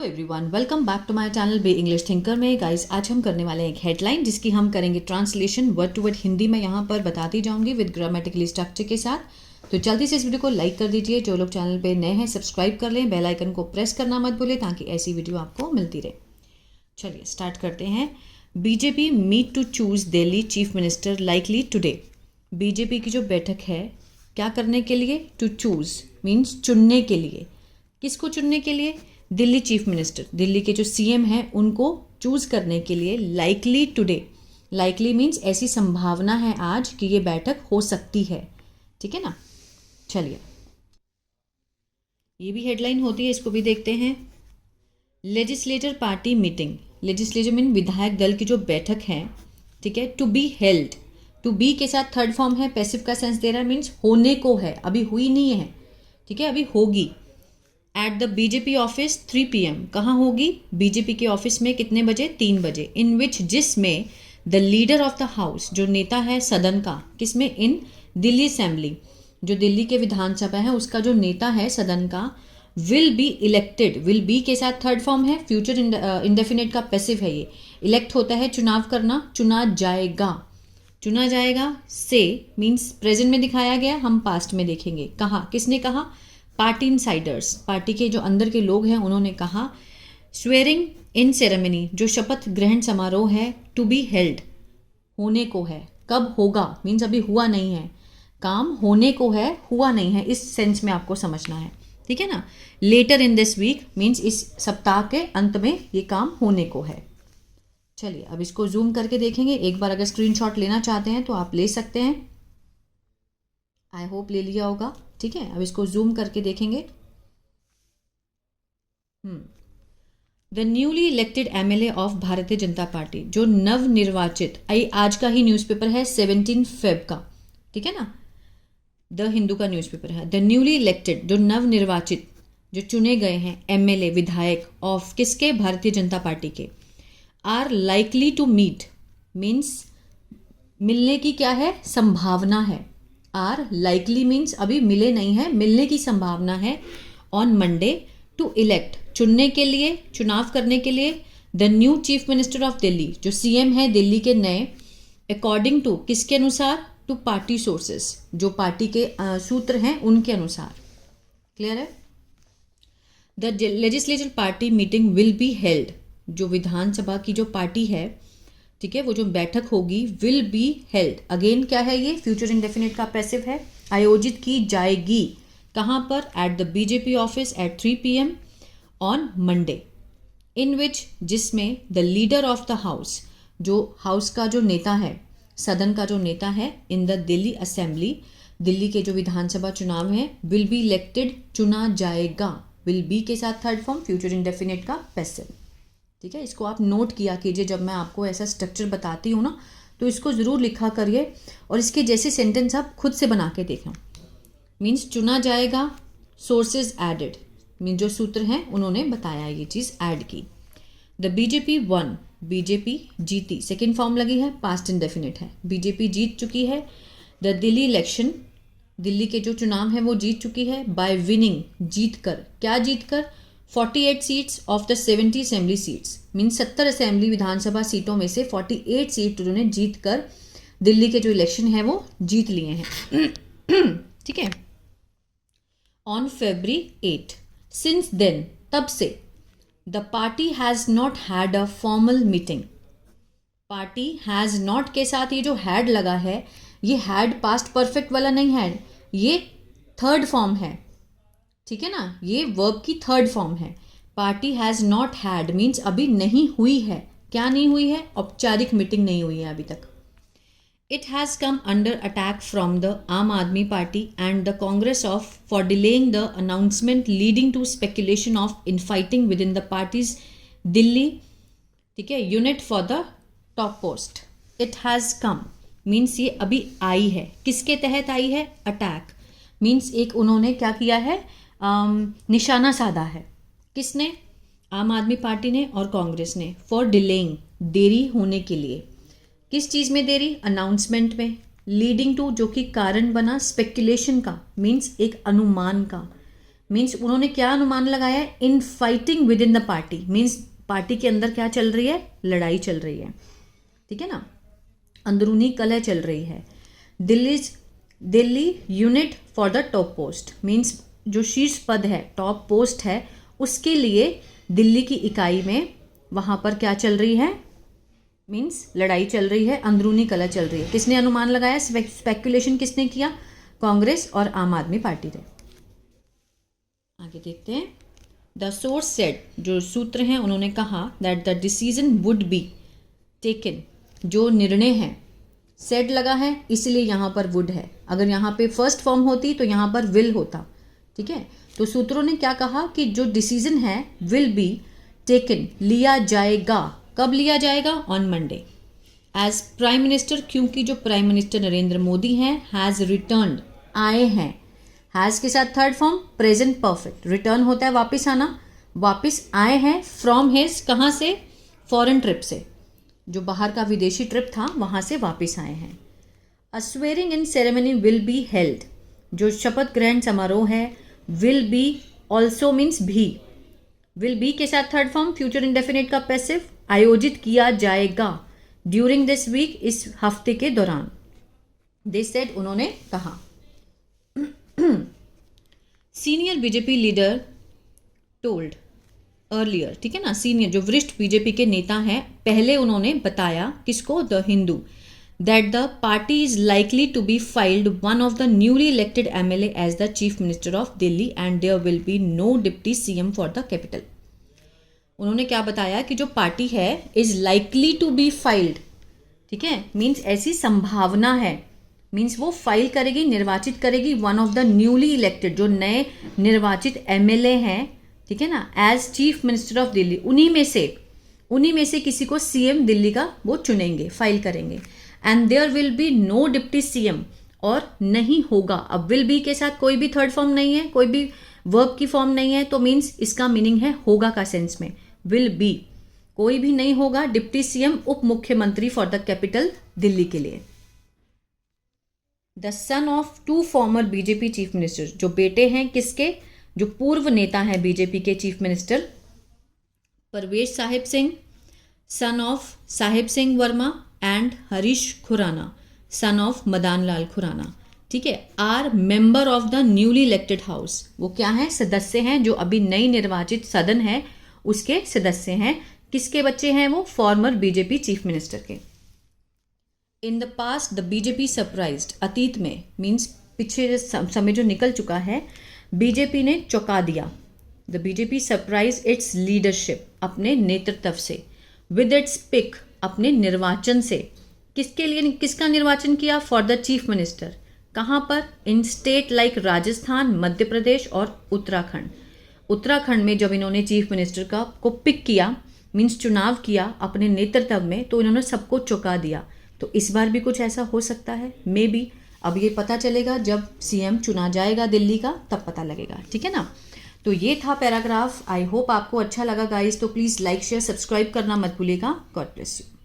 Everyone, welcome back to my channel be English thinker में। Guys, आज हम करने वाले हैं एक हेडलाइन जिसकी हम करेंगे translation word to word Hindi में यहाँ पर बताती जाऊंगी विद ग्रामेटिकली स्ट्रक्चर के साथ। तो जल्दी से इस वीडियो को लाइक कर दीजिए। जो लोग चैनल पे नए हैं सब्सक्राइब कर लें, बेल आइकन को प्रेस करना मत भूलें ताकि ऐसी वीडियो आपको मिलती रहे। चलिए स्टार्ट करते हैं। BJP meet to choose Delhi chief minister likely today. BJP की जो बैठक है क्या करने के लिए? टू चूज मीन्स चुनने के लिए। किसको चुनने के लिए? दिल्ली चीफ मिनिस्टर, दिल्ली के जो सीएम हैं उनको चूज करने के लिए लाइकली टुडे। लाइकली मीन्स ऐसी संभावना है आज कि ये बैठक हो सकती है। ठीक है ना। चलिए, ये भी हेडलाइन होती है, इसको भी देखते हैं। Legislator party meeting. Legislator mean विधायक दल की जो बैठक है, ठीक है। To be held, to be के साथ थर्ड फॉर्म है, पैसिव का सेंस दे रहा है, मीन्स होने को है, अभी हुई नहीं है, ठीक है, अभी होगी। Eight the BJP office 3 PM। कहाँ होगी? बीजेपी के ऑफिस में कितने बजे? 3 बजे। इन विच, जिसमें the leader of the house, जो नेता है सदन का, किसमें? इन दिल्ली असेंबली, जो दिल्ली के विधानसभा है उसका जो नेता है सदन का, will be elected. Will be के साथ थर्ड फॉर्म है, फ्यूचर इंडेफिनिट का पैसिव है ये। इलेक्ट होता है चुनाव करना, चुना जाएगा, चुना जाएगा। से मीन्स प्रेजेंट में दिखाया गया, हम पास्ट में देखेंगे। कहा, किसने कहा? पार्टी इनसाइडर्स, पार्टी के जो अंदर के लोग हैं उन्होंने कहा। स्वेरिंग इन सेरेमनी, जो शपथ ग्रहण समारोह है, टू बी हेल्ड, होने को है। कब होगा? मीन्स अभी हुआ नहीं है, काम होने को है, हुआ नहीं है, इस सेंस में आपको समझना है, ठीक है ना। Later in this week means इस सप्ताह के अंत में ये काम होने को है। चलिए अब इसको जूम करके देखेंगे। एक बार अगर स्क्रीनशॉट लेना चाहते हैं तो आप ले सकते हैं, आई होप ले लिया होगा, ठीक है। अब इसको जूम करके देखेंगे। The newly elected MLA of भारतीय जनता पार्टी, जो नव निर्वाचित, आज का ही न्यूज़पेपर है 17 फेब का, ठीक है ना, द हिंदू का न्यूज़पेपर है। द न्यूली इलेक्टेड, जो नव निर्वाचित, जो चुने गए हैं MLA विधायक ऑफ किसके? भारतीय जनता पार्टी के। Are likely to meet means मिलने की क्या है? संभावना है। आर लाइकली मीन्स अभी मिले नहीं है, मिलने की संभावना है। ऑन मंडे टू इलेक्ट, चुनने के लिए, चुनाव करने के लिए, the new chief minister of Delhi, जो सीएम है दिल्ली के नए, अकॉर्डिंग टू, किसके अनुसार? टू पार्टी सोर्सेस, जो पार्टी के सूत्र हैं उनके अनुसार। क्लियर है। The legislative party meeting will be held, जो विधानसभा की जो पार्टी है, ठीक है, वो जो बैठक होगी, विल बी हेल्ड। अगेन क्या है ये? फ्यूचर इंडेफिनिट का पैसिव है। आयोजित की जाएगी, कहाँ पर? At the BJP office at 3 PM on Monday. In which, जिसमें the leader of the house, जो हाउस का जो नेता है, सदन का जो नेता है, in the Delhi assembly, Delhi के जो विधानसभा चुनाव है, विल बी इलेक्टेड, चुना जाएगा। विल बी के साथ थर्ड फॉर्म, फ्यूचर इंडेफिनिट का पैसिव, ठीक है। इसको आप नोट किया कीजिए, जब मैं आपको ऐसा स्ट्रक्चर बताती हूँ ना तो इसको ज़रूर लिखा करिए और इसके जैसे सेंटेंस आप खुद से बना के देखें। मीन्स चुना जाएगा, सोर्सेज एडेड, मीन जो सूत्र हैं उन्होंने बताया, ये चीज़ ऐड की। द बीजेपी वन, बीजेपी जीती, सेकेंड फॉर्म लगी है, पास्ट इंडेफिनिट है, बीजेपी जीत चुकी है। द दिल्ली इलेक्शन, दिल्ली के जो चुनाव है वो जीत चुकी है। बाय विनिंग, जीत कर, क्या जीत कर? 48 seats of the 70 assembly seats, means 70 assembly विधानसभा सीटों में से 48 सीट उन्होंने जीत कर दिल्ली के जो इलेक्शन है वो जीत लिए हैं, ठीक है। ऑन February 8, सिंस देन, तब से, the party has not had a formal meeting. Party has not के साथ ये जो हैड लगा है, ये हैड पास्ट परफेक्ट वाला नहीं है, ये थर्ड फॉर्म है, ठीक है ना, ये वर्ब की थर्ड फॉर्म है। Party has not had means अभी नहीं हुई है। क्या नहीं हुई है? औपचारिक मीटिंग नहीं हुई है अभी तक। It has come under attack from the Aam Aadmi party and the Congress of for delaying the announcement leading to speculation of infighting with in the parties Delhi, ठीक है, unit for the top post. It has come means ये अभी आई है, किसके तहत आई है? Attack means एक उन्होंने क्या किया है? निशाना साधा है। किसने? आम आदमी पार्टी ने और कांग्रेस ने। फॉर डिलेइंग, देरी होने के लिए। किस चीज़ में देरी? अनाउंसमेंट में। लीडिंग टू, जो कि कारण बना, स्पेकुलेशन का मीन्स एक अनुमान का, मीन्स उन्होंने क्या अनुमान लगाया है, in fighting with in the party, means party के अंदर क्या चल रही है, लड़ाई चल रही है, ठीक है ना, अंदरूनी कलह चल रही है। Delhi unit for the top post, means जो शीर्ष पद है, टॉप पोस्ट है, उसके लिए दिल्ली की इकाई में वहाँ पर क्या चल रही है, मीन्स लड़ाई चल रही है, अंदरूनी कलह चल रही है। किसने अनुमान लगाया, स्पेकुलेशन किसने किया, कांग्रेस और आम आदमी पार्टी ने। आगे देखते हैं। द सोर्स सेड, जो सूत्र हैं उन्होंने कहा, that the decision would be taken, जो निर्णय है, सेड लगा है इसलिए यहाँ पर वुड है, अगर यहाँ पे फर्स्ट फॉर्म होती तो यहाँ पर विल होता, ठीक है। तो सूत्रों ने क्या कहा कि जो डिसीजन है विल बी टेकन, लिया जाएगा, कब लिया जाएगा, on Monday, as prime minister, क्योंकि जो प्राइम मिनिस्टर नरेंद्र मोदी हैं हैज़ रिटर्न्ड, आए हैं, हैज़ के साथ third form present perfect, return होता है वापस आना, वापस आए हैं, फ्रॉम हिज, कहाँ से, फॉरेन ट्रिप से, जो बाहर का विदेशी ट्रिप था वहाँ से वापस आए हैं। A swearing in ceremony will be held, जो शपथ ग्रहण समारोह है, विल बी ऑल्सो मीन्स भी, विल बी के साथ थर्ड फॉर्म फ्यूचर इंडेफिनिट का पैसिव, आयोजित किया जाएगा, ड्यूरिंग दिस वीक, इस हफ्ते के दौरान, दिस सेड, उन्होंने कहा। Senior BJP leader told earlier, ठीक है ना, सीनियर जो वरिष्ठ बीजेपी के नेता हैं, पहले उन्होंने बताया, किसको, the Hindu, that the party is likely to be filed one of the newly elected MLA as the chief minister of Delhi and there will be no deputy CM for the capital. उन्होंने क्या बताया कि जो party है is likely to be filed, ठीक है, means ऐसी संभावना है, मीन्स वो फाइल करेगी, निर्वाचित करेगी, one of the newly elected, जो नए निर्वाचित एमएलए हैं, ठीक है ना, as chief minister of Delhi, उन्हीं में से किसी को सीएम दिल्ली का वो चुनेंगे, फाइल करेंगे। And there will be no deputy CM, और नहीं होगा, अब विल बी के साथ कोई भी थर्ड फॉर्म नहीं है, कोई भी वर्ब की फॉर्म नहीं है, तो मीन्स इसका मीनिंग है होगा का सेंस में, विल बी, कोई भी नहीं होगा डिप्टी सीएम, उप मुख्यमंत्री फॉर द कैपिटल दिल्ली के लिए। The son of two former BJP chief minister, जो बेटे हैं किसके, जो पूर्व नेता हैं बीजेपी के chief minister, Parvesh Sahib Singh, son of Sahib Singh Verma, and Harish Khurana, son of Madan Lal Khurana, ठीक है, are member of the newly elected house, वो क्या है, सदस्य हैं, जो अभी नई निर्वाचित सदन है उसके सदस्य हैं। किसके बच्चे हैं वो, फॉर्मर बीजेपी चीफ मिनिस्टर के। In the past the BJP surprised, अतीत में मीन्स पिछले समय जो निकल चुका है, बीजेपी ने चौंका दिया, the BJP surprise it's leadership, अपने नेतृत्व से, विद इट्स पिक, अपने निर्वाचन से, किसके लिए, किसका निर्वाचन किया, फॉर द चीफ मिनिस्टर, कहाँ पर, इन स्टेट लाइक राजस्थान, मध्य प्रदेश और उत्तराखंड। उत्तराखंड में जब इन्होंने चीफ मिनिस्टर को पिक किया, मीन्स चुनाव किया अपने नेतृत्व में, तो इन्होंने सबको चौंका दिया। तो इस बार भी कुछ ऐसा हो सकता है, मे बी, अब ये पता चलेगा जब सीएम चुना जाएगा दिल्ली का, तब पता लगेगा, ठीक है ना। तो ये था पैराग्राफ, आई होप आपको अच्छा लगा गाइस, तो प्लीज़ लाइक शेयर सब्सक्राइब करना मत भूलिएगा। God bless you.